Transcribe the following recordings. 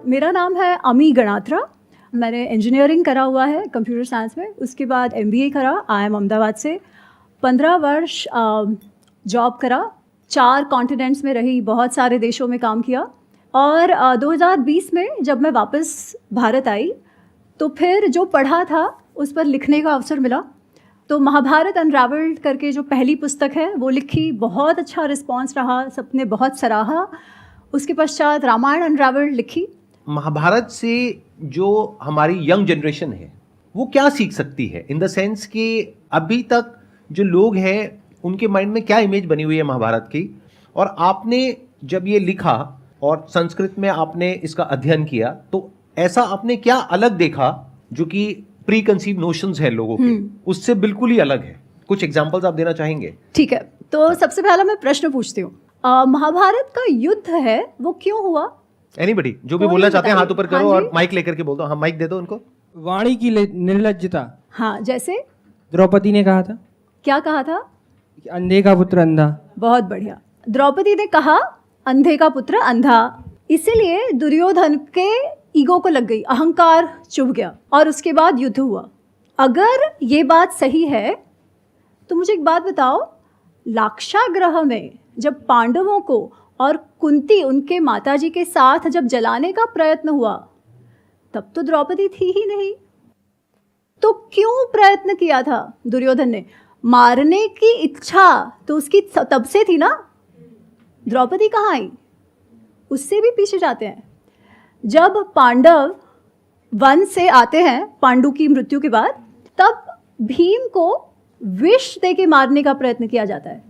मेरा नाम है अमी गणात्रा। मैंने इंजीनियरिंग करा हुआ है कंप्यूटर साइंस में, उसके बाद MBA करा IIM अहमदाबाद से। 15 वर्ष जॉब करा, 4 कॉन्टिनेंट्स में रही, बहुत सारे देशों में काम किया। और 2020 में जब मैं वापस भारत आई तो फिर जो पढ़ा था उस पर लिखने का अवसर मिला। तो महाभारत अनरावल्ड करके जो पहली पुस्तक है वो लिखी, बहुत अच्छा रिस्पॉन्स रहा, सबने बहुत सराहा। उसके पश्चात रामायण अनरावल्ड लिखी। महाभारत से जो हमारी यंग जनरेशन है वो क्या सीख सकती है, इन द सेंस कि अभी तक जो लोग हैं उनके माइंड में क्या इमेज बनी हुई है महाभारत की, और आपने जब ये लिखा और संस्कृत में आपने इसका अध्ययन किया तो ऐसा आपने क्या अलग देखा जो कि प्री कंसीव नोशंस है लोगों के, उससे बिल्कुल ही अलग है? कुछ एग्जांपल्स आप देना चाहेंगे? ठीक है, तो सबसे पहला मैं प्रश्न पूछती हूँ, महाभारत का युद्ध है वो क्यों हुआ? एनीबडी जो भी बोलना चाहते हैं हाथ ऊपर करो और माइक लेकर के बोल दो। हाँ, माइक दे दो उनको। वाणी की निर्लज्जता। हाँ, जैसे द्रौपदी ने कहा था, क्या कहा था? अंधे का पुत्र अंधा। बहुत बढ़िया। द्रौपदी ने कहा अंधे का पुत्र अंधा, इसीलिए दुर्योधन के ईगो को लग गई, अहंकार चुभ गया और उसके बाद युद्ध हुआ। अगर ये बात सही है तो मुझे एक बात बताओ, लाक्षागृह में जब पांडवों को और कुंती उनके माताजी के साथ जब जलाने का प्रयत्न हुआ तब तो द्रौपदी थी ही नहीं। तो क्यों प्रयत्न किया था दुर्योधन ने? मारने की इच्छा तो उसकी तब से थी ना। द्रौपदी कहाँ आई? उससे भी पीछे जाते हैं। जब पांडव वन से आते हैं पांडु की मृत्यु के बाद, तब भीम को विष दे के मारने का प्रयत्न किया जाता है,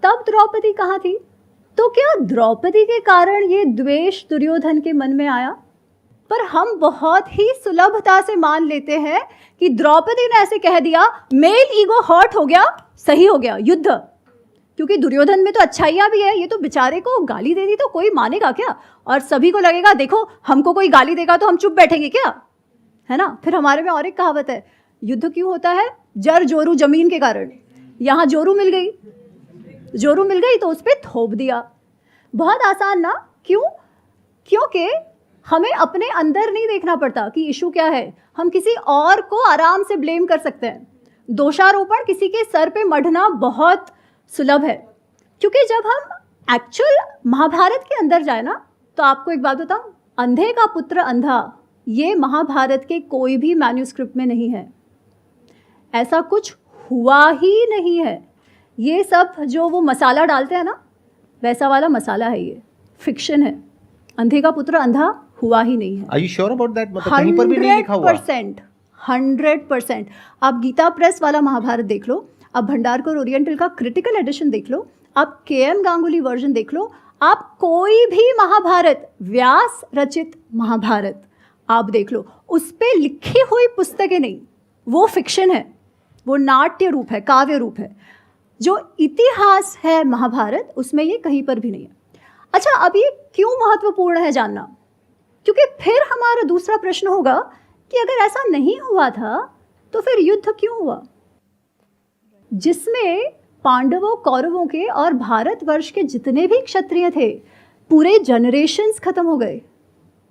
तब द्रौपदी कहाँ थी? तो क्या द्रौपदी के कारण ये द्वेष दुर्योधन के मन में आया? पर हम बहुत ही सुलभता से मान लेते हैं कि द्रौपदी ने ऐसे कह दिया, मेल ईगो हर्ट हो गया, सही हो गया युद्ध, क्योंकि दुर्योधन में तो अच्छाइयाँ भी है। ये तो बेचारे को गाली दे दी तो कोई मानेगा क्या? और सभी को लगेगा देखो हमको कोई गाली देगा तो हम चुप बैठेंगे क्या, है ना? फिर हमारे में और एक कहावत है, युद्ध क्यों होता है? जर जोरू जमीन के कारण। यहाँ जोरू मिल गई, जोरू मिल गई तो उस पर थोप दिया। बहुत आसान ना? क्यों? क्योंकि हमें अपने अंदर नहीं देखना पड़ता कि इशू क्या है, हम किसी और को आराम से ब्लेम कर सकते हैं। दोषारोपण किसी के सर पे मढ़ना बहुत सुलभ है, क्योंकि जब हम एक्चुअल महाभारत के अंदर जाए ना, तो आपको एक बात बताऊं, अंधे का पुत्र अंधा ये महाभारत के कोई भी मैन्यूस्क्रिप्ट में नहीं है। ऐसा कुछ हुआ ही नहीं है। ये सब जो वो मसाला डालते हैं ना, वैसा वाला मसाला है, ये फिक्शन है। अंधे का पुत्र अंधा हुआ ही नहीं है। Are you sure about that? मतलब कहीं पर भी नहीं लिखा हुआ? 100%। आप गीता प्रेस वाला महाभारत देख लो, आप भंडारकर ओरिएंटल का क्रिटिकल एडिशन देख लो, आप KM गांगुली वर्जन देख लो, आप कोई भी महाभारत, व्यास रचित महाभारत आप देख लो, उस पे लिखी हुई पुस्तकें नहीं, वो फिक्शन है, वो नाट्य रूप है, काव्य रूप है। जो इतिहास है महाभारत, उसमें ये कहीं पर भी नहीं है। अच्छा, अब ये क्यों महत्वपूर्ण है जानना? क्योंकि फिर हमारा दूसरा प्रश्न होगा कि अगर ऐसा नहीं हुआ था तो फिर युद्ध क्यों हुआ, जिसमें पांडवों, कौरवों के और भारतवर्ष के जितने भी क्षत्रिय थे, पूरे जनरेशन्स खत्म हो गए।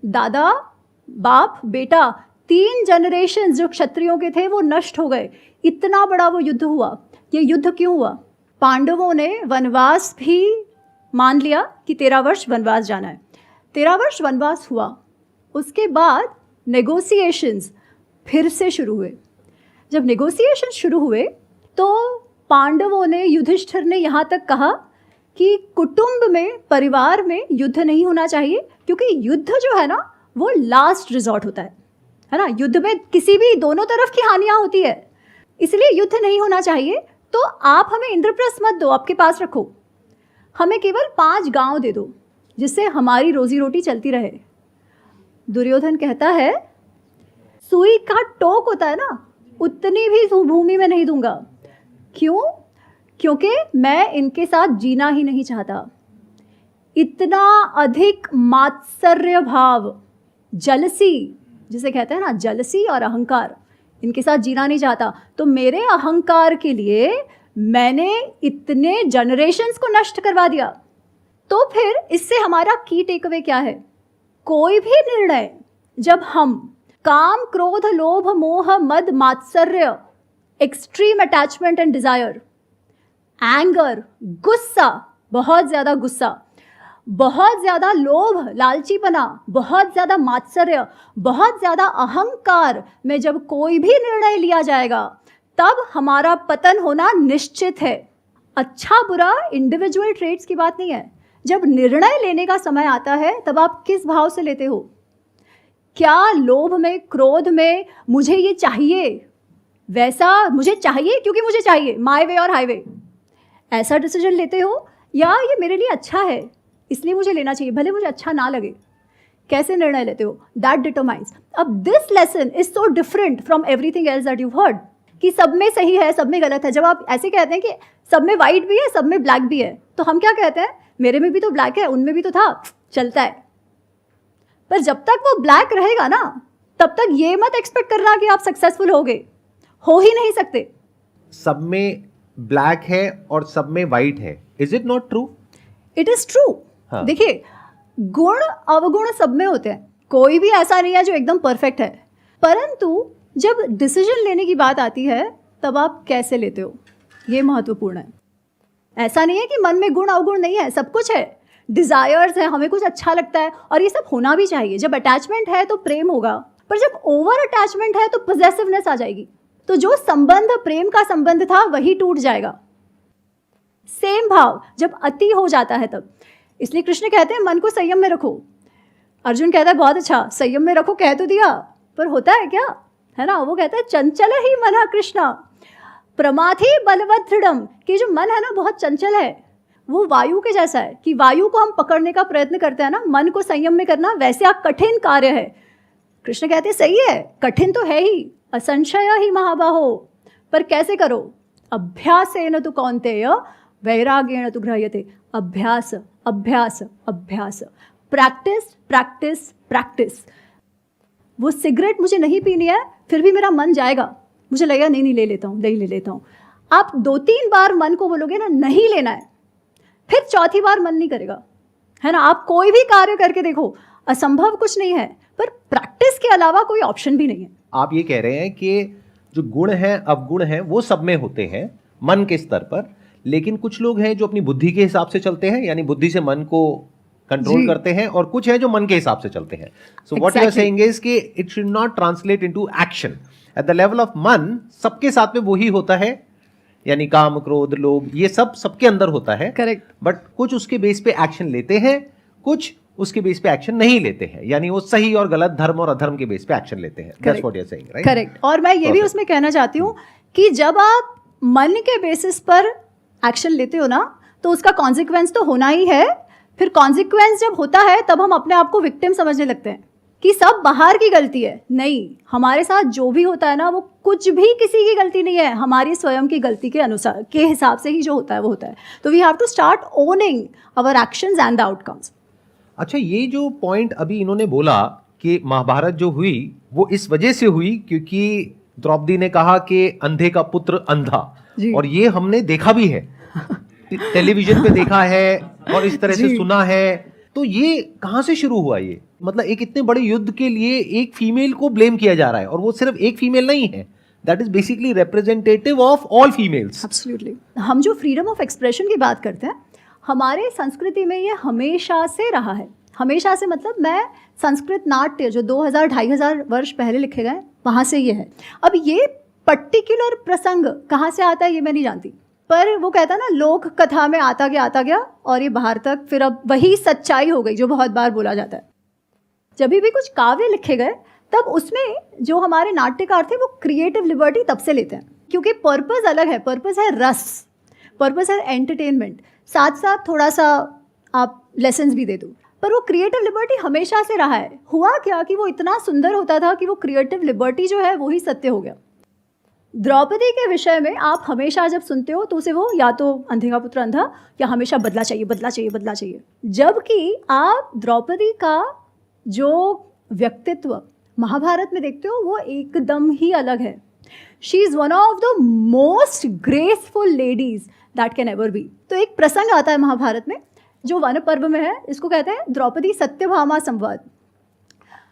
दादा, बाप, बेटा, 3 जनरेशन्स जो क्षत्रियों के थे वो नष्ट हो गए। इतना बड़ा वो युद्ध हुआ। ये युद्ध क्यों हुआ? पांडवों ने वनवास भी मान लिया कि 13 वर्ष वनवास जाना है। 13 वर्ष वनवास हुआ, उसके बाद नेगोशिएशंस फिर से शुरू हुए। जब नेगोशिएशंस शुरू हुए तो पांडवों ने, युधिष्ठिर ने यहाँ तक कहा कि कुटुंब में, परिवार में युद्ध नहीं होना चाहिए, क्योंकि युद्ध जो है ना वो लास्ट रिजॉर्ट होता है ना? युद्ध में किसी भी, दोनों तरफ की हानियाँ होती है, इसलिए युद्ध नहीं होना चाहिए। तो आप हमें इंद्रप्रस्थ मत दो, आपके पास रखो, हमें केवल 5 गांव दे दो जिससे हमारी रोजी रोटी चलती रहे। दुर्योधन कहता है, सुई का टोक होता है ना, उतनी भी भूमि में नहीं दूंगा। क्यों? क्योंकि मैं इनके साथ जीना ही नहीं चाहता। इतना अधिक मात्सर्य भाव, जलसी जिसे कहते हैं ना, जलसी और अहंकार, इनके साथ जीना नहीं चाहता। तो मेरे अहंकार के लिए मैंने इतने जनरेशन्स को नष्ट करवा दिया। तो फिर इससे हमारा की टेक अवे क्या है? कोई भी निर्णय जब हम काम, क्रोध, लोभ, मोह, मद, मात्सर्य, extreme attachment and desire, anger, गुस्सा, बहुत ज्यादा गुस्सा, बहुत ज्यादा लोभ, लालचीपना, बहुत ज्यादा मात्सर्य, बहुत ज्यादा अहंकार में जब कोई भी निर्णय लिया जाएगा तब हमारा पतन होना निश्चित है। अच्छा बुरा इंडिविजुअल ट्रेट्स की बात नहीं है। जब निर्णय लेने का समय आता है तब आप किस भाव से लेते हो? क्या लोभ में, क्रोध में, मुझे ये चाहिए, वैसा मुझे चाहिए क्योंकि मुझे चाहिए, माय वे और हाईवे, ऐसा डिसीजन लेते हो, या ये मेरे लिए अच्छा है इसलिए मुझे लेना चाहिए भले मुझे अच्छा ना लगे? कैसे निर्णय लेते हो? That determines. अब this lesson is so different from everything else that you heard कि सब में सही है, सब में गलत है। जब आप ऐसे कहते हैं कि सब में वाइट भी है, सब में ब्लैक भी है, तो हम क्या कहते हैं? मेरे में भी तो ब्लैक है, उनमें भी तो था, चलता है। पर जब तक वो ब्लैक रहेगा ना, तब तक ये मत एक्सपेक्ट करना कि आप सक्सेसफुल होगे, हो ही नहीं सकते। सब में ब्लैक है और सब में वाइट है, is it not true? It is true. हाँ। देखिए, गुण अवगुण सब में होते हैं, कोई भी ऐसा नहीं है जो एकदम परफेक्ट है, परंतु जब डिसीजन लेने की बात आती है तब आप कैसे लेते हो, ये महत्वपूर्ण है। ऐसा नहीं है कि मन में गुण अवगुण नहीं है, सब कुछ है, डिजायर्स है, हमें कुछ अच्छा लगता है और ये सब होना भी चाहिए। जब अटैचमेंट है तो प्रेम होगा, पर जब ओवर अटैचमेंट है तो पोजेसिवनेस आ जाएगी, तो जो संबंध प्रेम का संबंध था वही टूट जाएगा। सेम भाव जब अति हो जाता है तब, इसलिए कृष्ण कहते हैं मन को संयम में रखो। अर्जुन कहता है बहुत अच्छा, संयम में रखो कह तो दिया, पर होता है क्या, है ना? वो कहता है चंचल ही मन कृष्णा प्रमाथि बलवत दृढ़म, कि जो मन है ना बहुत चंचल है, वो वायु के जैसा है कि वायु को हम पकड़ने का प्रयत्न करते हैं ना, मन को संयम में करना वैसे आप कठिन कार्य है। कृष्ण कहते हैं सही है, कठिन तो है ही, असंशय ही महाबाहो, पर कैसे करो? अभ्यासेन तु कौन्तेय वैराग्येण तु गृह्यते। अभ्यास अभ्यास अभ्यास, प्रैक्टिस प्रैक्टिस प्रैक्टिस। वो सिगरेट मुझे नहीं पीनी है, फिर भी मेरा मन जाएगा, मुझे लगेगा नहीं नहीं ले लेता हूँ, नहीं ले लेता हूँ। आप 2-3 बार मन को बोलोगे ना नहीं लेना है, फिर चौथी बार मन नहीं करेगा, है ना? आप कोई भी कार्य करके देखो, असंभव कुछ नहीं है, पर प्रैक्टिस के अलावा कोई ऑप्शन भी नहीं है। आप ये कह रहे हैं कि जो गुण हैं अवगुण हैं वो सब में होते हैं मन के स्तर पर, लेकिन कुछ लोग हैं जो अपनी बुद्धि के हिसाब से चलते हैं, यानी बुद्धि से मन को कंट्रोल करते हैं, और कुछ है जो मन के हिसाब से चलते हैं। So what you are saying is कि it should not translate into action at the level of man. सबके साथ में वही होता है, यानी काम, क्रोध, लोभ, ये सब सबके अंदर होता है, करेक्ट। बट कुछ उसके बेस पे एक्शन लेते हैं, कुछ उसके बेस पे एक्शन नहीं लेते हैं, यानी वो सही और गलत, धर्म और अधर्म के बेस पे एक्शन लेते हैं। That's what you are saying, right? Correct. और मैं ये भी उसमें कहना चाहती हूँ कि जब आप मन के बेसिस पर एक्शन लेते हो ना, तो उसका कॉन्सिक्वेंस तो होना ही है। फिर कॉन्सिक्वेंस जब होता है तब हम अपने आप को विक्टिम समझने लगते हैं कि सब बाहर की गलती है। नहीं, हमारे साथ जो भी होता है ना, वो कुछ भी किसी की गलती नहीं है, हमारी स्वयं की गलती के अनुसार के हिसाब से ही जो होता है वो होता है। तो we have to start owning our actions and the outcomes. अच्छा, ये जो पॉइंट अभी इन्होंने बोला कि महाभारत जो हुई वो इस वजह से हुई क्योंकि द्रौपदी ने कहा कि अंधे का पुत्र अंधा, और ये हमने देखा भी है, टेलीविजन पे देखा है और इस तरह से सुना है। तो ये कहाँ से शुरू हुआ? ये मतलब एक इतने बड़े युद्ध के लिए एक फीमेल को ब्लेम किया जा रहा है, और वो सिर्फ एक फीमेल नहीं है, that is basically representative of all females. Absolutely. हम जो फ्रीडम ऑफ एक्सप्रेशन की बात करते हैं, हमारे संस्कृति में ये हमेशा से रहा है। हमेशा से मतलब मैं संस्कृत नाट्य जो 2000-2500 वर्ष पहले लिखे गए, वहाँ से ये है। अब ये पर्टिकुलर प्रसंग कहाँ से आता है ये मैं नहीं जानती, पर वो कहता है ना, लोक कथा में आता गया और ये बाहर तक, फिर अब वही सच्चाई हो गई जो बहुत बार बोला जाता है। जब भी कुछ काव्य लिखे गए तब उसमें जो हमारे नाट्यकार थे वो क्रिएटिव लिबर्टी तब से लेते हैं, क्योंकि पर्पस अलग है। पर्पस है रस, पर्पस है एंटरटेनमेंट, साथ साथ थोड़ा सा आप लेसन्स भी दे दो, पर वो क्रिएटिव लिबर्टी हमेशा से रहा है। हुआ क्या कि वो इतना सुंदर होता था कि वो क्रिएटिव लिबर्टी जो है वही सत्य हो गया। द्रौपदी के विषय में आप हमेशा जब सुनते हो तो उसे वो या तो अंधे का पुत्र अंधा, या हमेशा बदला चाहिए बदला चाहिए बदला चाहिए, जबकि आप द्रौपदी का जो व्यक्तित्व महाभारत में देखते हो वो एकदम ही अलग है। She is one of the most graceful ladies that can ever be. तो एक प्रसंग आता है महाभारत में जो वन पर्व में है, इसको कहते हैं द्रौपदी सत्यभामा संवाद।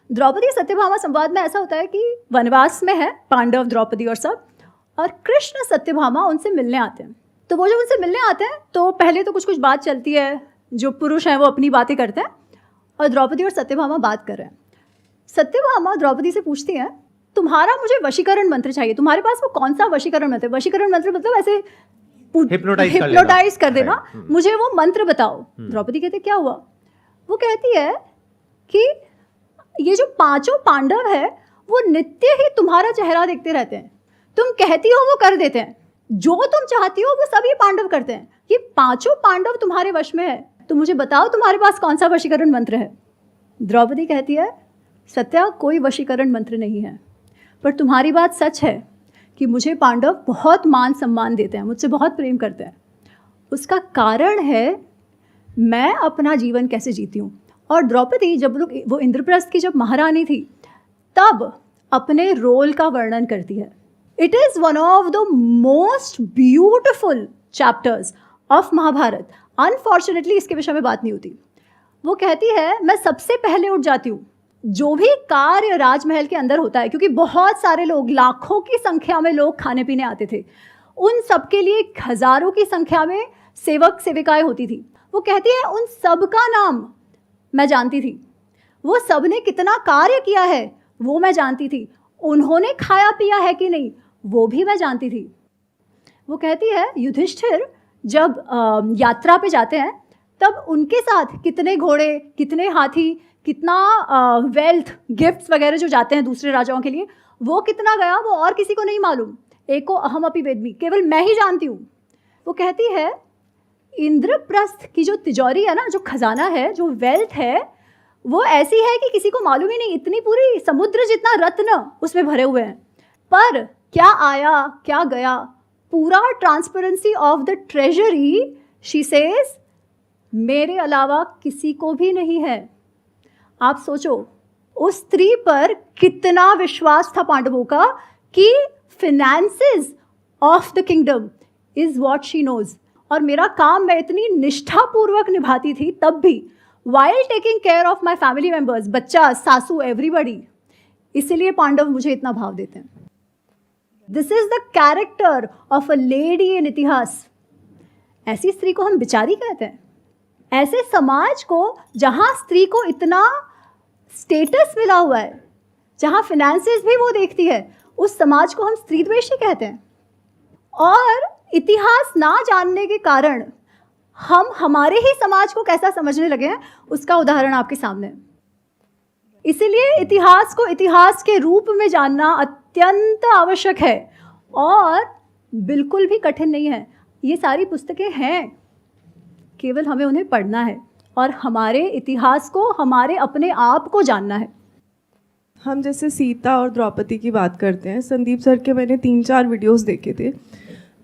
द्रौपदी सत्यभामा संवाद में ऐसा होता है कि वनवास में है पांडव, द्रौपदी और सब, और कृष्ण सत्यभामा उनसे मिलने आते हैं। तो वो जब उनसे मिलने आते हैं तो पहले तो कुछ कुछ बात चलती है, जो पुरुष हैं वो अपनी बातें करते हैं और द्रौपदी और सत्यभामा बात कर रहे हैं। सत्यभामा द्रौपदी से पूछती हैं, तुम्हारा मुझे वशीकरण मंत्र चाहिए, तुम्हारे पास वो कौन सा वशीकरण मंत्र? वशीकरण मंत्र मतलब ऐसे हिप्नोटाइज कर देना, मुझे वो मंत्र बताओ। द्रौपदी कहते क्या हुआ? वो कहती है कि ये जो 5 पांडव है वो नित्य ही तुम्हारा चेहरा देखते रहते हैं, तुम कहती हो वो कर देते हैं, जो तुम चाहती हो वो सभी पांडव करते हैं, ये 5 पांडव तुम्हारे वश में है, तो मुझे बताओ तुम्हारे पास कौन सा वशीकरण मंत्र है? द्रौपदी कहती है, सत्या कोई वशीकरण मंत्र नहीं है, पर तुम्हारी बात सच है कि मुझे पांडव बहुत मान सम्मान देते हैं, मुझसे बहुत प्रेम करते हैं। उसका कारण है मैं अपना जीवन कैसे जीती हूँ। और द्रौपदी जब लोग वो इंद्रप्रस्थ की जब महारानी थी तब अपने रोल का वर्णन करती है। It is one of the most beautiful chapters of Mahabharata. Unfortunately इसके विषय में बात नहीं होती। वो कहती है मैं सबसे पहले उठ जाती हूँ, जो भी कार्य राजमहल के अंदर होता है, क्योंकि बहुत सारे लोग, लाखों की संख्या में लोग खाने पीने आते थे, उन सबके लिए हजारों की संख्या में सेवक सेविकाएं होती थी। वो कहती है उन सब का नाम मैं जानती थी, वो सब ने कितना कार्य किया है वो मैं जानती थी, उन्होंने खाया पिया है कि नहीं वो भी मैं जानती थी। वो कहती है युधिष्ठिर जब यात्रा पे जाते हैं तब उनके साथ कितने घोड़े, कितने हाथी, कितना वेल्थ, गिफ्ट्स वगैरह जो जाते हैं दूसरे राजाओं के लिए, वो कितना गया वो और किसी को नहीं मालूम, एको अहम अपि वेद्मि, केवल मैं ही जानती हूँ। वो कहती है इंद्रप्रस्थ की जो तिजोरी है ना, जो खजाना है, जो वेल्थ है, वो ऐसी है कि किसी को मालूम ही नहीं, इतनी पूरी समुद्र जितना रत्न उसमें भरे हुए हैं, पर क्या आया क्या गया, पूरा transparency of the treasury, she says मेरे अलावा किसी को भी नहीं है। आप सोचो उस स्त्री पर कितना विश्वास था पांडवों का कि finances of the kingdom is what she knows, और मेरा काम मैं इतनी निष्ठापूर्वक निभाती थी तब भी, while taking care of my family members, बच्चा, सासू, एवरीबडी, इसीलिए पांडव मुझे इतना भाव देते हैं। This is the character of a lady in इतिहास। ऐसी स्त्री को हम बिचारी कहते हैं। ऐसे समाज को जहाँ स्त्री को इतना स्टेटस मिला हुआ है, जहाँ फिनेंसेस भी वो देखती है, उस समाज को हम स्त्री द्वेषी कहते हैं। और इतिहास ना जानने के कारण हम हमारे ही समाज को कैसा समझने लगे हैं उसका उदाहरण आपके सामने है। इसीलिए इतिहास को इतिहास के रूप में जानना अत्यंत आवश्यक है और बिल्कुल भी कठिन नहीं है। ये सारी पुस्तकें हैं, केवल हमें उन्हें पढ़ना है और हमारे इतिहास को, हमारे अपने आप को जानना है। हम जैसे सीता और द्रौपदी की बात करते हैं, संदीप सर के मैंने 3-4 वीडियोस देखे थे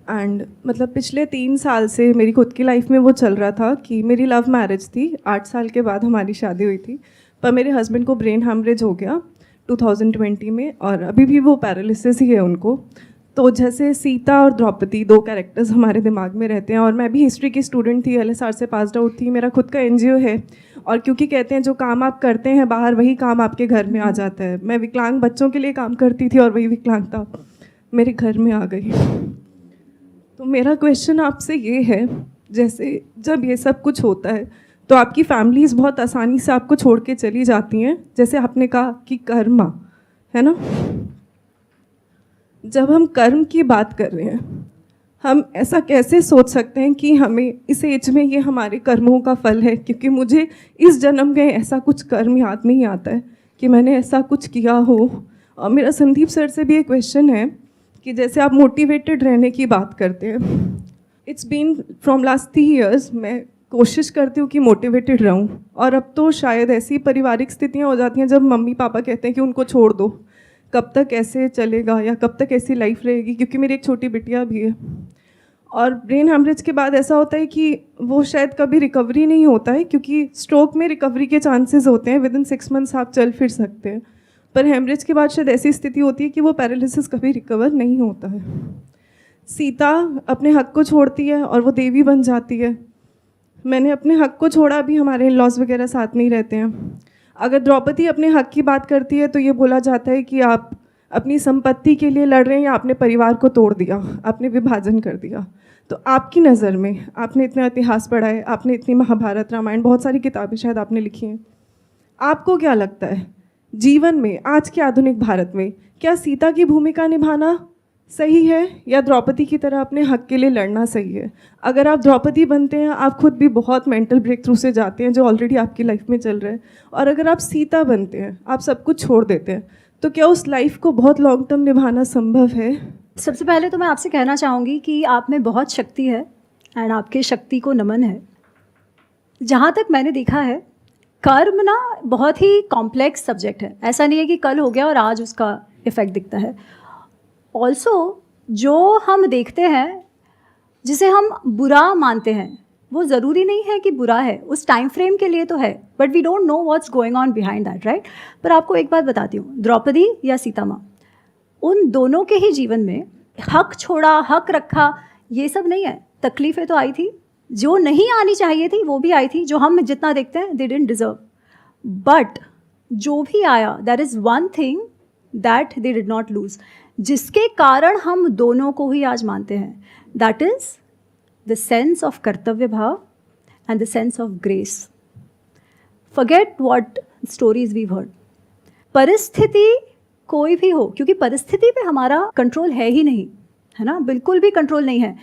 एंड मतलब पिछले 3 साल से मेरी खुद की लाइफ में वो चल रहा था कि मेरी लव मैरिज थी, 8 साल के बाद हमारी शादी हुई थी, पर मेरे हस्बैंड को ब्रेन हैमरेज हो गया 2020 में और अभी भी वो पैरालिसिस ही है उनको। तो जैसे सीता और द्रौपदी 2 कैरेक्टर्स हमारे दिमाग में रहते हैं और मैं भी हिस्ट्री की स्टूडेंट थी, LSR से पास्ड आउट थी, मेरा खुद का NGO है और क्योंकि कहते हैं जो काम आप करते हैं बाहर वही काम आपके घर में आ जाता है। मैं विकलांग बच्चों के लिए काम करती थी और वही विकलांगता मेरे घर में आ गई। तो मेरा क्वेश्चन आपसे ये है, जैसे जब ये सब कुछ होता है तो आपकी फैमिलीज़ बहुत आसानी से आपको छोड़ के चली जाती हैं, जैसे आपने कहा कि कर्म है ना। जब हम कर्म की बात कर रहे हैं, हम ऐसा कैसे सोच सकते हैं कि हमें इस एज में ये हमारे कर्मों का फल है, क्योंकि मुझे इस जन्म में ऐसा कुछ कर्म याद नहीं आता है कि मैंने ऐसा कुछ किया हो। और मेरा संदीप सर से भी एक क्वेश्चन है कि जैसे आप मोटिवेटेड रहने की बात करते हैं, it's been from last 3 years मैं कोशिश करती हूँ कि मोटिवेटेड रहूँ और अब तो शायद ऐसी पारिवारिक स्थितियाँ हो जाती हैं जब मम्मी पापा कहते हैं कि उनको छोड़ दो, कब तक ऐसे चलेगा या कब तक ऐसी लाइफ रहेगी, क्योंकि मेरी एक छोटी बिटिया भी है। और ब्रेन हैमरेज के बाद ऐसा होता है कि वो शायद कभी रिकवरी नहीं होता है, क्योंकि स्ट्रोक में रिकवरी के चांसेस होते हैं, विदिन 6 मंथ्स आप चल फिर सकते हैं, पर हैमरेज के बाद शायद ऐसी स्थिति होती है कि वो पैरालिसिस कभी रिकवर नहीं होता है। सीता अपने हक को छोड़ती है और वो देवी बन जाती है। मैंने अपने हक को छोड़ा, अभी हमारे लॉज वगैरह साथ नहीं रहते हैं। अगर द्रौपदी अपने हक की बात करती है तो ये बोला जाता है कि आप अपनी संपत्ति के लिए लड़ रहे हैं या आपने परिवार को तोड़ दिया, आपने विभाजन कर दिया। तो आपकी नज़र में, आपने इतना इतिहास पढ़ा है, आपने इतनी महाभारत रामायण बहुत सारी किताबें शायद आपने लिखी हैं, आपको क्या लगता है जीवन में आज के आधुनिक भारत में क्या सीता की भूमिका निभाना सही है या द्रौपदी की तरह अपने हक के लिए लड़ना सही है? अगर आप द्रौपदी बनते हैं, आप खुद भी बहुत मेंटल ब्रेक थ्रू से जाते हैं जो ऑलरेडी आपकी लाइफ में चल रहा है, और अगर आप सीता बनते हैं, आप सब कुछ छोड़ देते हैं, तो क्या उस लाइफ को बहुत लॉन्ग टर्म निभाना संभव है? सबसे पहले तो मैं आपसे कहना चाहूँगी कि आप में बहुत शक्ति है एंड आपके शक्ति को नमन है। जहाँ तक मैंने देखा है, कर्म ना बहुत ही कॉम्प्लेक्स सब्जेक्ट है। ऐसा नहीं है कि कल हो गया और आज उसका इफ़ेक्ट दिखता है। ऑल्सो जो हम देखते हैं, जिसे हम बुरा मानते हैं, वो ज़रूरी नहीं है कि बुरा है, उस टाइम फ्रेम के लिए तो है, but we don't know what's going on behind that, right. पर आपको एक बात बताती हूँ, द्रौपदी या सीता माँ, उन दोनों के ही जीवन में हक छोड़ा, हक रखा, ये सब नहीं है। तकलीफ़ें तो आई थी, जो नहीं आनी चाहिए थी वो भी आई थी, जो हम जितना देखते हैं दे डिडंट डिज़र्व, बट जो भी आया, that is one thing that they did not lose, जिसके कारण हम दोनों को ही आज मानते हैं। That is the sense of कर्तव्य भाव and the sense of grace. Forget what stories we heard. परिस्थिति कोई भी हो, क्योंकि परिस्थिति पे हमारा कंट्रोल है ही नहीं, है ना, बिल्कुल भी कंट्रोल नहीं है।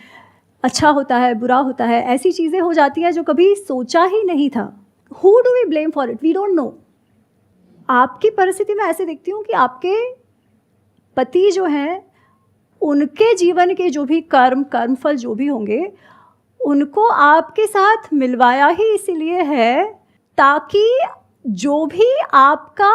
अच्छा होता है, बुरा होता है, ऐसी चीज़ें हो जाती हैं जो कभी सोचा ही नहीं था। Who do we blame for it? We don't know. आपकी परिस्थिति में ऐसे देखती हूँ कि आपके पति जो हैं, उनके जीवन के जो भी कर्मफल जो भी होंगे, उनको आपके साथ मिलवाया ही इसीलिए है ताकि जो भी आपका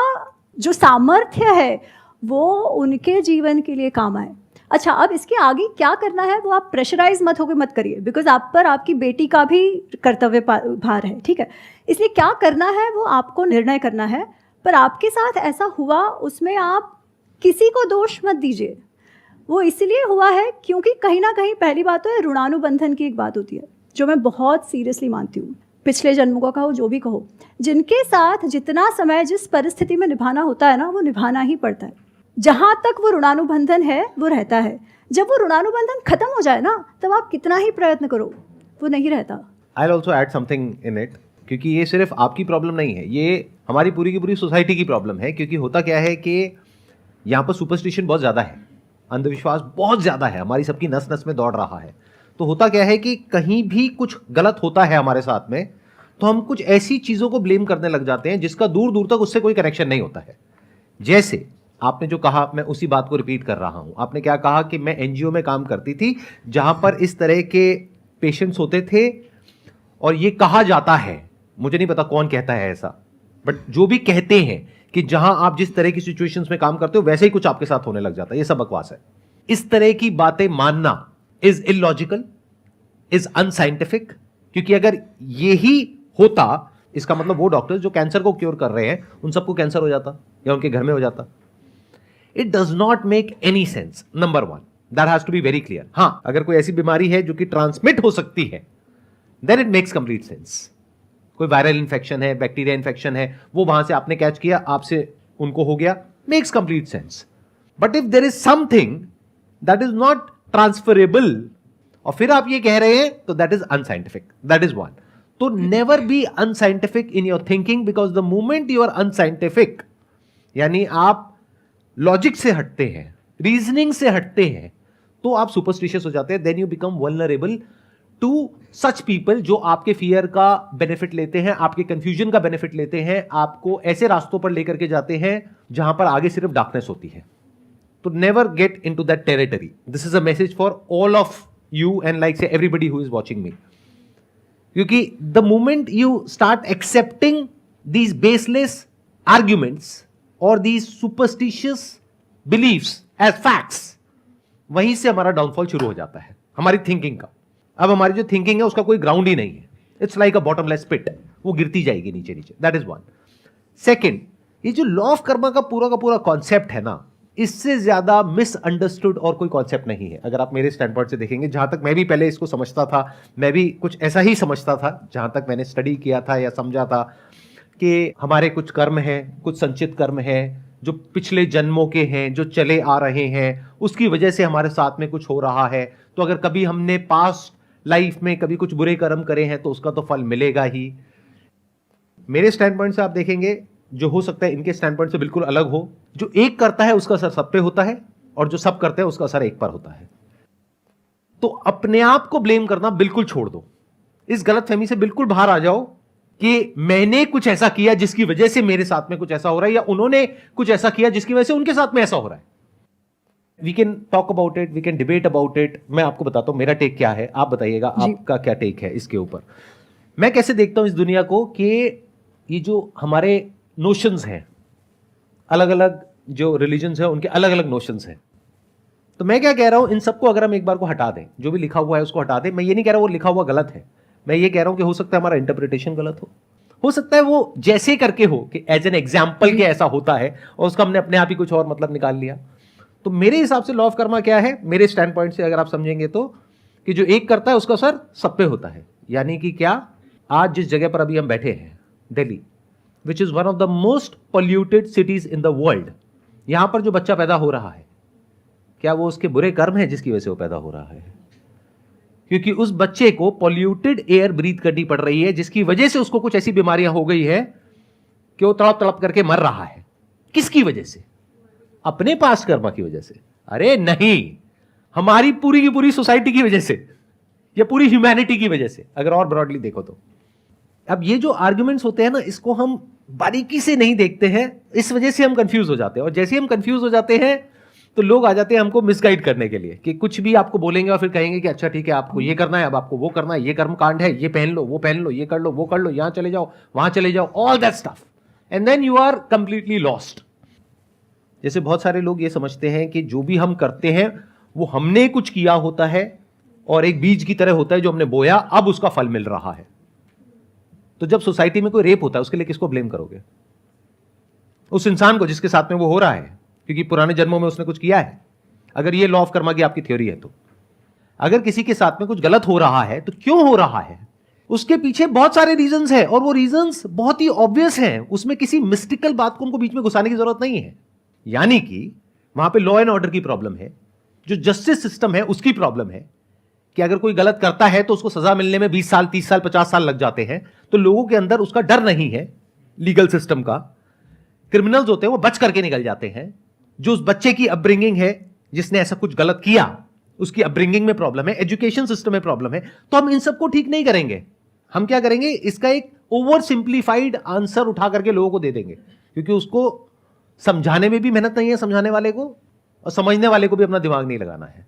जो सामर्थ्य है वो उनके जीवन के लिए काम आए। अच्छा, अब इसके आगे क्या करना है वो आप प्रेशराइज मत करिए, बिकॉज आप पर आपकी बेटी का भी कर्तव्य भार है, ठीक है। इसलिए क्या करना है वो आपको निर्णय करना है, पर आपके साथ ऐसा हुआ उसमें आप किसी को दोष मत दीजिए। वो इसलिए हुआ है क्योंकि कहीं ना कहीं पहली बात तो है, ऋणानुबंधन की एक बात होती है जो मैं बहुत सीरियसली मानती हूँ। पिछले जन्मों का कहो, जो भी कहो, जिनके साथ जितना समय जिस परिस्थिति में निभाना होता है ना, वो निभाना ही पड़ता है। जहाँ तक वो ऋणानुबंधन है वो रहता है। जब वो ऋणानुबंधन खत्म हो जाए ना, तब आप कितना ही प्रयत्न करो, वो नहीं रहता। I also add something in it, क्योंकि ये सिर्फ आपकी प्रॉब्लम नहीं है, ये हमारी पूरी की पूरी सोसाइटी की प्रॉब्लम है। क्योंकि होता क्या है कि यहाँ पर सुपरस्टिशन बहुत ज़्यादा है, अंधविश्वास बहुत ज़्यादा है, हमारी सबकी नस नस में दौड़ रहा है। तो होता क्या है कि कहीं भी कुछ गलत होता है हमारे साथ में, तो हम कुछ ऐसी चीज़ों को ब्लेम करने लग जाते हैं जिसका दूर दूर तक उससे कोई कनेक्शन नहीं होता है। जैसे आपने जो कहा, मैं उसी बात को रिपीट कर रहा हूँ। आपने क्या कहा कि मैं एनजीओ में काम करती थी जहाँ पर इस तरह के पेशेंट्स होते थे, और ये कहा जाता है, मुझे नहीं पता कौन कहता है ऐसा, बट जो भी कहते हैं कि जहां आप जिस तरह की सिचुएशंस में काम करते हो वैसे ही कुछ आपके साथ होने लग जाता है। ये सब बकवास है। इस तरह की बातें मानना इज इलॉजिकल, इज अनसाइंटिफिक, क्योंकि अगर यही होता, इसका मतलब वो डॉक्टर्स जो कैंसर को क्योर कर रहे हैं उन सबको कैंसर हो जाता या उनके घर में हो जाता। It does not make any sense. Number one, that has to be very clear. हां, अगर कोई ऐसी बीमारी है जो कि ट्रांसमिट हो सकती है, then it makes complete sense. कोई वायरल इन्फेक्शन है, बैक्टीरिया इन्फेक्शन है, वो वहां से आपने कैच किया, आपसे उनको हो गया, makes complete sense. But if there is something that is not transferable और फिर आप ये कह रहे हैं, तो that is unscientific. That is one. तो never be unscientific in your thinking, because the moment you are unscientific, यानी आप लॉजिक से हटते हैं, रीजनिंग से हटते हैं, तो आप सुपरस्टिशियस हो जाते हैं। Then you become vulnerable to such people जो आपके फियर का बेनिफिट लेते हैं, आपके कंफ्यूजन का बेनिफिट लेते हैं, आपको ऐसे रास्तों पर लेकर के जाते हैं जहां पर आगे सिर्फ डार्कनेस होती है। तो never get into that territory. This is a message for all of you and like say everybody who is watching me, क्योंकि the moment you start accepting these baseless arguments और these superstitious beliefs as facts, वहीं से हमारा downfall शुरू हो जाता है, हमारी थिंकिंग का। अब हमारी जो थिंकिंग है उसका कोई ग्राउंड ही नहीं है। इट्स लाइक अ बॉटमलेस पिट, वो गिरती जाएगी नीचे नीचे। That is one. सेकेंड, ये जो लॉ ऑफ कर्मा का पूरा कॉन्सेप्ट है ना, इससे ज्यादा मिसअंडरस्टूड और कोई कॉन्सेप्ट नहीं है। अगर आप मेरे स्टैंड पॉइंट से देखेंगे, जहां तक मैं भी पहले इसको समझता था, मैं भी कुछ ऐसा ही समझता था जहां तक मैंने स्टडी किया था या समझा था, कि हमारे कुछ कर्म हैं, कुछ संचित कर्म हैं जो पिछले जन्मों के हैं, जो चले आ रहे हैं, उसकी वजह से हमारे साथ में कुछ हो रहा है। तो अगर कभी हमने पास्ट लाइफ में कभी कुछ बुरे कर्म करे हैं तो उसका तो फल मिलेगा ही। मेरे स्टैंड पॉइंट से आप देखेंगे, जो हो सकता है इनके स्टैंड पॉइंट से बिल्कुल अलग हो। जो एक करता है उसका असर सब पे होता है, और जो सब करते हैं उसका असर एक पर होता है। तो अपने आप को ब्लेम करना बिल्कुल छोड़ दो, इस गलतफहमी से बिल्कुल बाहर आ जाओ कि मैंने कुछ ऐसा किया जिसकी वजह से मेरे साथ में कुछ ऐसा हो रहा है, या उन्होंने कुछ ऐसा किया जिसकी वजह से उनके साथ में ऐसा हो रहा है। We can talk about it, we can debate about it. मैं आपको बताता हूं मेरा टेक क्या है, आप बताइएगा आपका क्या टेक है इसके ऊपर। मैं कैसे देखता हूं इस दुनिया को कि ये जो हमारे नोशंस हैं, अलग अलग जो रिलीजन्स हैं उनके अलग अलग नोशंस हैं। तो मैं क्या कह रहा हूं, इन सबको अगर हम एक बार को हटा दें, जो भी लिखा हुआ है उसको हटा दें। मैं ये नहीं कह रहा वो लिखा हुआ गलत है, मैं ये कह रहा हूं कि हो सकता है हमारा इंटरप्रिटेशन गलत हो सकता है वो जैसे करके हो कि एज एन एग्जाम्पल के ऐसा होता है और उसका हमने अपने आप ही कुछ और मतलब निकाल लिया। तो मेरे हिसाब से लॉ ऑफ कर्मा क्या है, मेरे स्टैंड पॉइंट से अगर आप समझेंगे तो, कि जो एक करता है उसका असर सब पे होता है। यानी कि क्या, आज जिस जगह पर अभी हम बैठे हैं, Delhi, which is one of the most polluted cities in the world, यहां पर जो बच्चा पैदा हो रहा है, क्या वो उसके बुरे कर्म है जिसकी वजह से वो पैदा हो रहा है? क्योंकि उस बच्चे को पॉल्यूटेड एयर ब्रीथ करनी पड़ रही है, जिसकी वजह से उसको कुछ ऐसी बीमारियां हो गई है कि वो तड़प तड़प करके मर रहा है। किसकी वजह से? अपने पास कर्म की वजह से? अरे नहीं, हमारी पूरी की पूरी सोसाइटी की वजह से, या पूरी ह्यूमैनिटी की वजह से, अगर और ब्रॉडली देखो तो। अब ये जो आर्ग्यूमेंट्स होते हैं ना, इसको हम बारीकी से नहीं देखते हैं, इस वजह से हम कंफ्यूज हो जाते हैं। और जैसे हम कंफ्यूज हो जाते हैं तो लोग आ जाते हैं हमको मिसगाइड करने के लिए, कि कुछ भी आपको बोलेंगे और फिर कहेंगे कि अच्छा ठीक है, आपको ये करना है, अब आपको वो करना है, ये कर्म कांड है, ये पहन लो, वो पहन लो, ये कर लो, वो कर लो, यहां चले जाओ, वहां चले जाओ, all that stuff, and then you are completely lost. जैसे बहुत सारे लोग ये समझते हैं कि जो भी हम करते हैं वो हमने कुछ किया होता है और एक बीज की तरह होता है जो हमने बोया, अब उसका फल मिल रहा है। तो जब सोसाइटी में कोई रेप होता है उसके लिए किसको ब्लेम करोगे? उस इंसान को जिसके साथ में वो हो रहा है, क्योंकि पुराने जन्मों में उसने कुछ किया है। अगर ये लॉ ऑफ कर्मा की आपकी थ्योरी है तो अगर किसी के साथ में कुछ गलत हो रहा है तो क्यों हो रहा है, उसके पीछे बहुत सारे रीजंस हैं, और वो रीजंस बहुत ही ऑब्वियस हैं। उसमें किसी मिस्टिकल बात को हमको बीच में घुसाने की जरूरत नहीं है। यानी कि वहां पे लॉ एंड ऑर्डर की प्रॉब्लम है, जो जस्टिस सिस्टम है उसकी प्रॉब्लम है, कि अगर कोई गलत करता है तो उसको सजा मिलने में 20 साल, 30 साल, 50 साल लग जाते हैं। तो लोगों के अंदर उसका डर नहीं है, लीगल सिस्टम का। क्रिमिनल्स होते हैं वो बच करके निकल जाते हैं। जो उस बच्चे की अपब्रिंगिंग है, जिसने ऐसा कुछ गलत किया, उसकी अपब्रिंगिंग में प्रॉब्लम है, एजुकेशन सिस्टम में प्रॉब्लम है, तो हम इन सबको ठीक नहीं करेंगे। हम क्या करेंगे, इसका एक ओवर सिंप्लीफाइड आंसर उठा करके लोगों को दे देंगे, क्योंकि उसको समझाने में भी मेहनत नहीं है समझाने वाले को, और समझने वाले को भी अपना दिमाग नहीं लगाना है।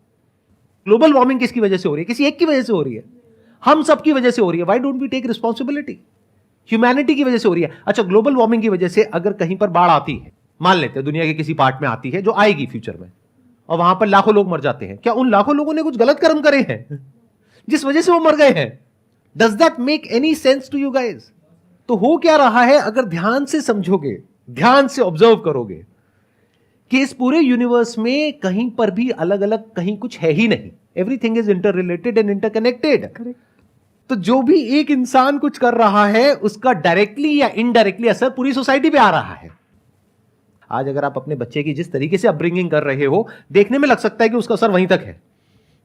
ग्लोबल वार्मिंग किसकी वजह से हो रही है? किसी एक की वजह से हो रही है, हम सब की वजह से हो रही है। Why don't we take responsibility? Humanity की वजह से हो रही है। अच्छा, ग्लोबल वार्मिंग की वजह से अगर कहीं पर बाढ़ आती है, मान लेते हैं दुनिया के किसी पार्ट में आती है, जो आएगी फ्यूचर में, और वहां पर लाखों लोग मर जाते हैं, क्या उन लाखों लोगों ने कुछ गलत कर्म करे हैं जिस वजह से वो मर गए हैं? Does that make any sense to you guys? तो हो क्या रहा है, अगर ध्यान से समझोगे, ध्यान से ऑब्जर्व करोगे, कि इस पूरे यूनिवर्स में कहीं पर भी अलग अलग कहीं कुछ है ही नहीं। Everything is inter related and interconnected. तो जो भी एक इंसान कुछ कर रहा है, उसका डायरेक्टली या इनडायरेक्टली असर पूरी सोसाइटी पे आ रहा है। आज अगर आप अपने बच्चे की जिस तरीके से अपब्रिंगिंग कर रहे हो, देखने में लग सकता है कि उसका असर वहीं तक है,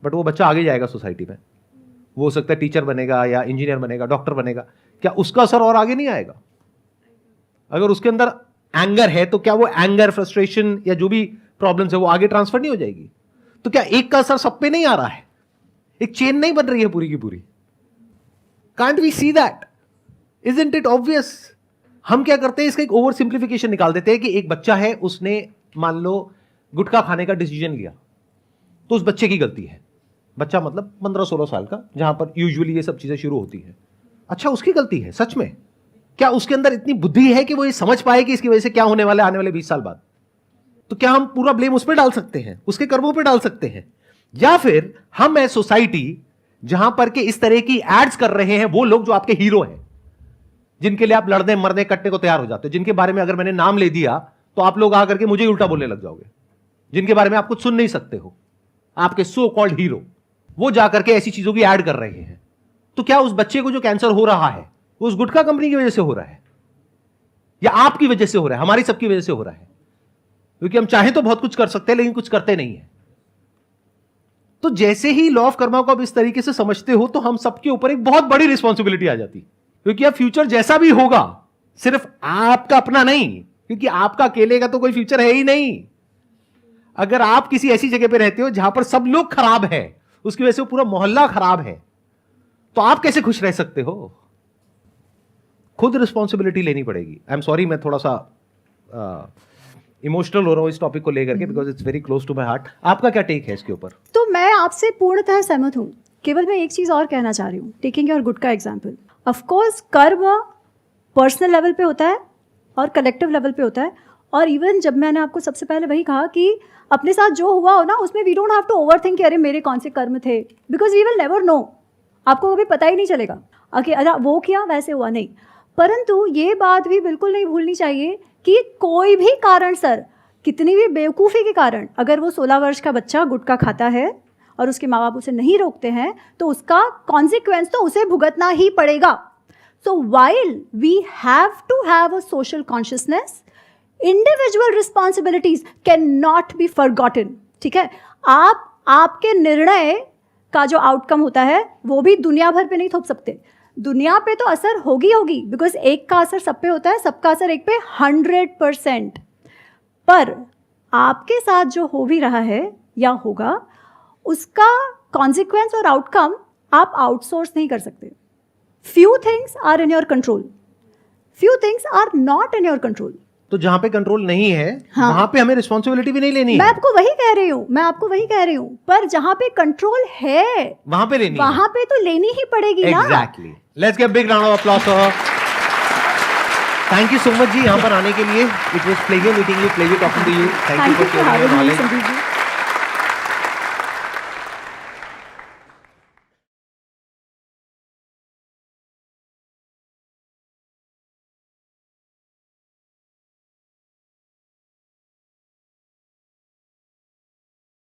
बट वो बच्चा आगे जाएगा सोसाइटी में, वो हो सकता है टीचर बनेगा या इंजीनियर बनेगा, डॉक्टर बनेगा, क्या उसका असर और आगे नहीं आएगा? अगर उसके अंदर एंगर है तो क्या वो एंगर, फ्रस्ट्रेशन या जो भी प्रॉब्लम्स है वो आगे ट्रांसफर नहीं हो जाएगी? तो क्या एक का असर सब पे नहीं आ रहा है? एक चेन नहीं बन रही है पूरी की पूरी? Can't we see that? Isn't it obvious? हम क्या करते हैं, इसका एक ओवर सिंप्लीफिकेशन निकाल देते हैं कि एक बच्चा है, उसने मान लो गुटखा खाने का डिसीजन लिया, तो उस बच्चे की गलती है। बच्चा मतलब 15-16 साल का, जहां पर यूजुअली ये सब चीजें शुरू होती है। अच्छा, उसकी गलती है सच में? क्या उसके अंदर इतनी बुद्धि है कि वो ये समझ पाए कि इसकी वजह से क्या होने वाला है आने वाले 20 साल बाद? तो क्या हम पूरा ब्लेम उस पर डाल सकते हैं, उसके कर्मों पर डाल सकते हैं? या फिर हम है सोसाइटी जहां पर के इस तरह की एड्स कर रहे हैं वो लोग जो आपके हीरो हैं, जिनके लिए आप लड़ने मरने कटने को तैयार हो जाते हो, जिनके बारे में अगर मैंने नाम ले दिया तो आप लोग आकर के मुझे ही उल्टा बोलने लग जाओगे, जिनके बारे में आप कुछ सुन नहीं सकते हो, आपके सो कॉल्ड हीरो, वो जाकर के ऐसी चीजों की ऐड कर रहे हैं। तो क्या उस बच्चे को जो कैंसर हो रहा है वो उस गुटखा कंपनी की वजह से हो रहा है? या आपकी वजह से हो रहा है, हमारी सबकी वजह से हो रहा है, क्योंकि हम चाहें तो बहुत कुछ कर सकते हैं लेकिन कुछ करते नहीं है। तो जैसे ही लॉ ऑफ कर्मा को आप इस तरीके से समझते हो तो हम सबके ऊपर एक बहुत बड़ी रिस्पॉन्सिबिलिटी आ जाती है, क्योंकि अब फ्यूचर जैसा भी होगा सिर्फ आपका अपना नहीं, क्योंकि आपका अकेले का तो कोई फ्यूचर है ही नहीं। अगर आप किसी ऐसी जगह पे रहते हो जहां पर सब लोग खराब है, उसकी वजह से पूरा मोहल्ला खराब है, तो आप कैसे खुश रह सकते हो? खुद रिस्पॉन्सिबिलिटी लेनी पड़ेगी। आई एम सॉरी, मैं थोड़ा सा इमोशनल हो रहा हूं इस टॉपिक को लेकर के, because it's very close to my heart. आपका क्या टेक है इसके ऊपर? तो मैं आपसे पूर्णतः सहमत हूँ। केवल मैं एक चीज़ और कहना चाह रही हूँ, टेकिंग योर गुड का एग्जाम्पल। ऑफकोर्स कर्म पर्सनल लेवल पे होता है और कलेक्टिव लेवल पे होता है, और इवन जब मैंने आपको सबसे पहले वही कहा कि अपने साथ जो हुआ हो ना, उसमें we don't have to overthink कि अरे मेरे कौन से कर्म थे, because we will never know. आपको कभी पता ही नहीं चलेगा कि अरे वो किया वैसे हुआ, नहीं। परंतु ये बात भी बिल्कुल नहीं भूलनी चाहिए कि कोई भी कारण सर, कितनी भी बेवकूफ़ी के कारण, अगर वो 16 वर्ष का बच्चा गुटखा खाता है और उसके माँ बाप उसे नहीं रोकते हैं, तो उसका कॉन्सिक्वेंस तो उसे भुगतना ही पड़ेगा। So while we have to have a social consciousness, individual responsibilities can not be forgotten. ठीक है, आपके निर्णय का जो आउटकम होता है वो भी दुनिया भर पे नहीं थोप सकते। दुनिया पे तो असर होगी, बिकॉज एक का असर सब पे होता है, सबका असर एक पे 100%। पर आपके साथ जो हो भी रहा है या होगा, उसका कॉन्सिक्वेंस और आउटकम आप आउटसोर्स नहीं कर सकते। Few things are in your control, few things are not in your control. तो जहां पे कंट्रोल नहीं है, हाँ, वहां पे हमें रिस्पॉन्सिबिलिटी भी नहीं लेनी मैं है। आपको वही कह रही हूँ, पर जहां पे कंट्रोल है वहां पे लेनी वहां पे तो लेनी ही पड़ेगी ना। Exactly. Let's give big round of applause for her. Thank you so much जी यहाँ पर आने के लिए। It was pleasure meeting you, pleasure talking to you. Thank you for sharing your knowledge. Sandeep ji.